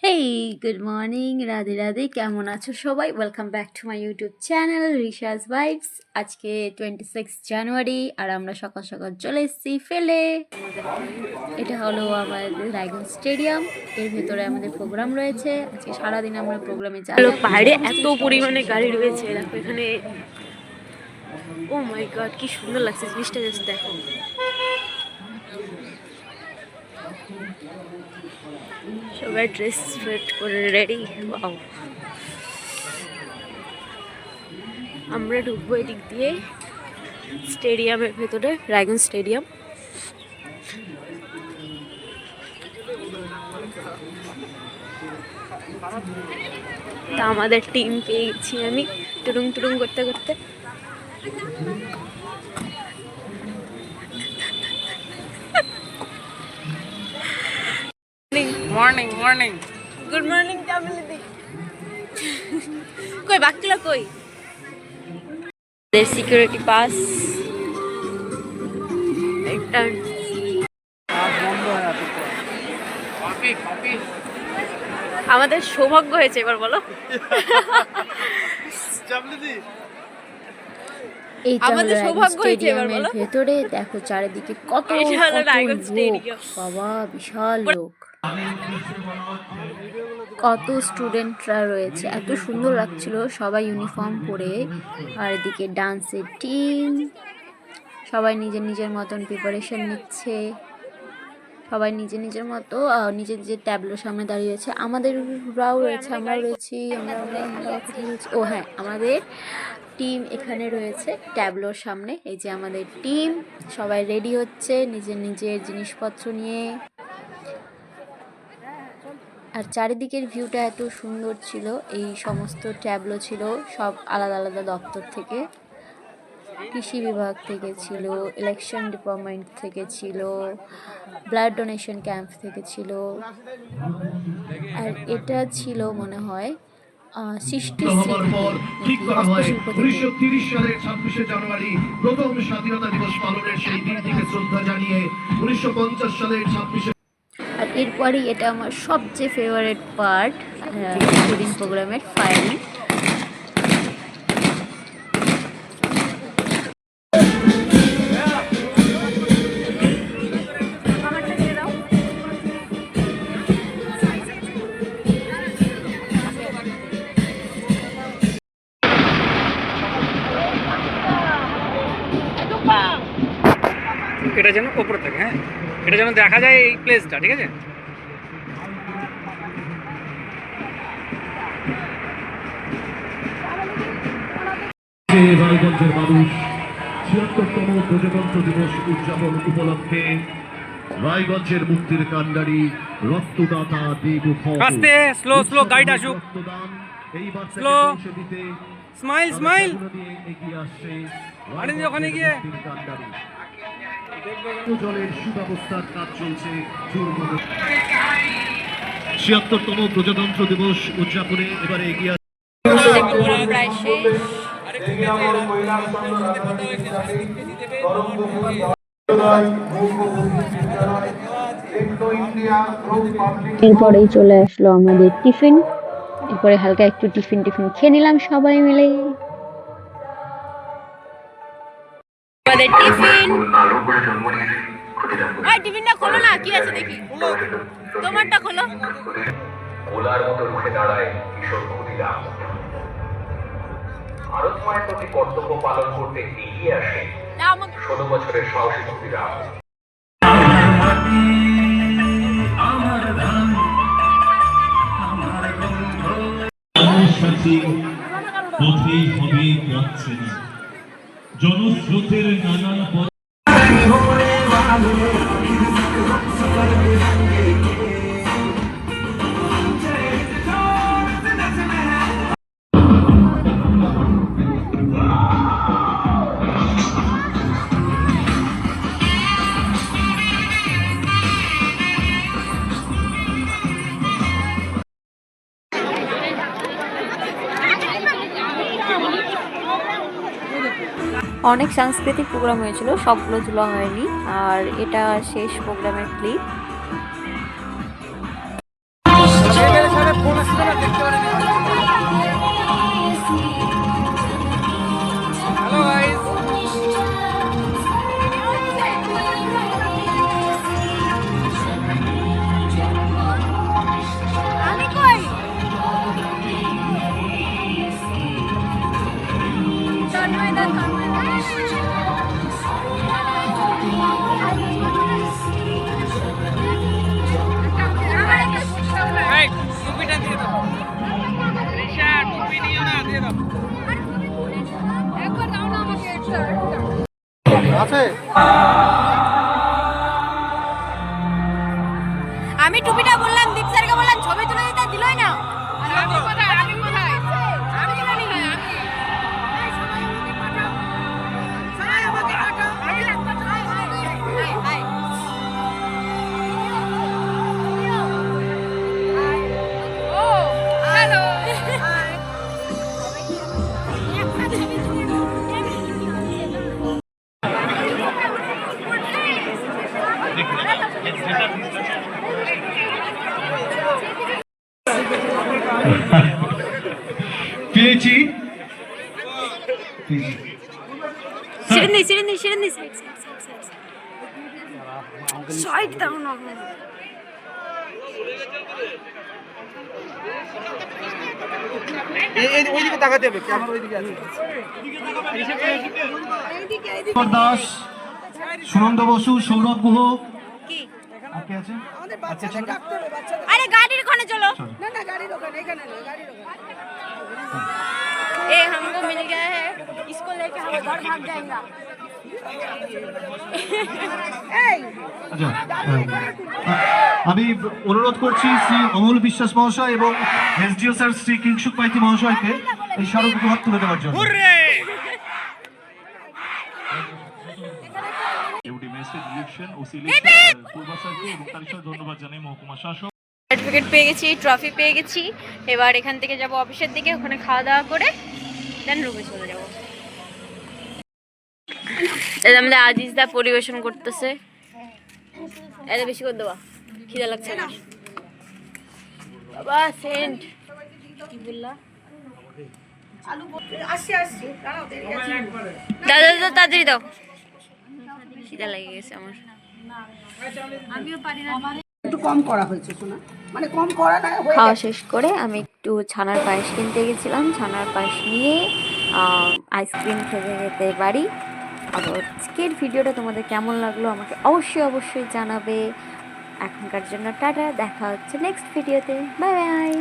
হেই good morning, Radhe Radhe. কেমন আছো সবাই? Welcome back to my YouTube channel Rishas vibes. আজকে 26 জানুয়ারি আর আমরা সকাল সকাল চলে এসেছি ফেলে। এটা হলো আমাদের রায়গঞ্জ স্টেডিয়াম। এর ভেতরে আমাদের প্রোগ্রাম রয়েছে। আজকে সারাদিন আমরা প্রোগ্রামে যাই। বাইরে এত পরিমাণে গাড়ি রয়েছে, দেখো এখানে। ও মাই গড, কি সুন্দর লাগছে জিনিসটা, জাস্ট দেখো। সবাই ড্রেস করে রেডি। ওয়াও, আমরা ঢুকবো এদিক দিয়ে স্টেডিয়ামের ভেতরে, রায়গঞ্জ স্টেডিয়াম। তা আমাদের টিম পেয়ে গেছি আমি, টুরুং টুরুং করতে করতে। মর্নিং মর্নিং গুড মর্নিং জামিলিদি। কই বাকিলা কই? সিকিউরিটি পাস একটা আমাদের সৌভাগ্য হয়েছে এবার, বলো। আমাদের সৌভাগ্য হয়েছে এবার, বলো। ভেতরে দেখো চারিদিকে কত লোক, বাবা বিশাল লোক, কত স্টুডেন্টরা রয়েছে। এত সুন্দর লাগছিল সবাই ইউনিফর্ম পরে। আর এদিকে ডান্সের টিম, সবাই নিজের নিজের মতন প্রিপারেশন নিচ্ছে। সবাই নিজের নিজের মতো নিজের নিজের ট্যাবলোর সামনে দাঁড়িয়েছে। আমাদেররাও রয়েছে, আমরাও রয়েছি। ও হ্যাঁ, আমাদের টিম এখানে রয়েছে ট্যাবলোর সামনে। এই যে আমাদের টিম, সবাই রেডি হচ্ছে নিজের নিজের জিনিসপত্র নিয়ে। আর চারিদিকের ভিউটা এত সুন্দর ছিল। এই সমস্ত ট্যাবলো ছিল সব আলাদা আলাদা দপ্তর থেকে। কৃষি বিভাগ থেকে ছিল, ইলেকশন ডিপার্টমেন্ট থেকে ছিল, ব্লাড ডোনেশন ক্যাম্প থেকে ছিল। আর এটা ছিল মনে হয় সৃষ্টি হস্তশিল্প থেকে। 1930 সালের 26শে জানুয়ারি প্রথম স্বাধীনতা দিবস পালনের সেই দিনটিকে শ্রদ্ধা জানিয়ে 1950 সালের 26শে। আর এরপরেই এটা আমার সবচেয়ে ফেভারিট পার্ট, স্টুডেন্ট প্রোগ্রামের ফায়ারিং। এটা যেন ওপরে থাকে, হ্যাঁ, এটা যেন দেখা যায় এই প্লেসটা, ঠিক আছে। রায়গঞ্জের মানুষ ৭৬তম প্রজাতন্ত্র দিবস উদযাপন উপলক্ষে রায়গঞ্জের মুক্তির কান্ডারি রক্তদাতা আস্তে স্লো স্লো গাইড আসুক, স্লো স্মাইল স্মাইল। ওখানে গিয়ে জলের সুব্যবস্থার কাজ চলছে। ৭৬তম প্রজাতন্ত্র দিবস উদযাপনে এবারে এগিয়ে প্রায় শেষ। এরপরেই চলে আসলো আমাদের টিফিন। এরপরে হালকা একটু টিফিন খেয়ে নিলাম সবাই মিলে। আমাদের টিফিন, টিফিনটা খোলো না, কি আছে দেখি, তোমারটা খোলো। ওলার মতো রুখে দাঁড়ায় কিশোর ক্ষুদিরাম। ভারত মায়ের প্রতি কর্তব্য পালন করতে এগিয়ে আসে 16 বছরের সাহসী ক্ষুদিরাম। পথেই হবে পথ চেনা, জনস্রোতের নানান পথ। অনেক সাংস্কৃতিক প্রোগ্রাম হয়েছিল, সবগুলো তোলা হয়নি। আর এটা শেষ প্রোগ্রামের ক্লিপ। আমি টুপিটা বললাম, দীপ স্যারকে বললাম ছবি তুলে দিতে, দিলই না। আমি কোথায়? আমি কোথায়? আমি জানি না। সবাই আমাকে পাঠাও। সবাই আমাকে পাঠাও। হাই। ও হ্যালো। পেয়েছি সিরিন্দি সাইড দাও না। ওইদিকে তাকাতে হবে, ক্যামেরা ওইদিকে আছে। দাস, সুনন্দ বসু, সৌরভ গুহ, কি আর কে আছে? আরে গাড়ির ওখানে চলো। ए हमको मिल गया है, इसको लेके हम घर भाग जाएंगे। আচ্ছা, আমি অনুরোধ করছি শ্রী অমল বিশ্বাস মহাশয় এবং এসডিও স্যার শ্রী কিংসুক মাইতি মহাশয়কে এই স্মারক উপহার তুলে দেওয়ার জন্য। সার্টিফিকেট পেয়ে গেছি, ট্রফি পেয়ে গেছি। এবার এখান থেকে যাব অফিসের দিকে, ওখানে খাওয়া দাওয়া করে দেন রুমে চলে যাবো। আমাদের আজিজদা পরিবেশন করতেছে। এত বেশি করে দেওয়া, খিদা লাগছে না বাবা। সেন্ট কি বললা? দাদা দাদা তাড়াতাড়ি দাও, খিদা লেগে গেছে আমার। একটু কম করা হয়েছে শোনা, মানে কম করা না। খাওয়া শেষ করে আমি একটু ছানার পায়েস কিনতে গেছিলাম। ছানার পায়েস নিয়ে আইসক্রিম খেতে খেতে বাড়ি। আজকের ভিডিওটা তোমাদের কেমন লাগলো আমাকে অবশ্যই জানাবে। এখনকার জন্য টাটা, দেখা হচ্ছে নেক্সট ভিডিওতে। Bye bye.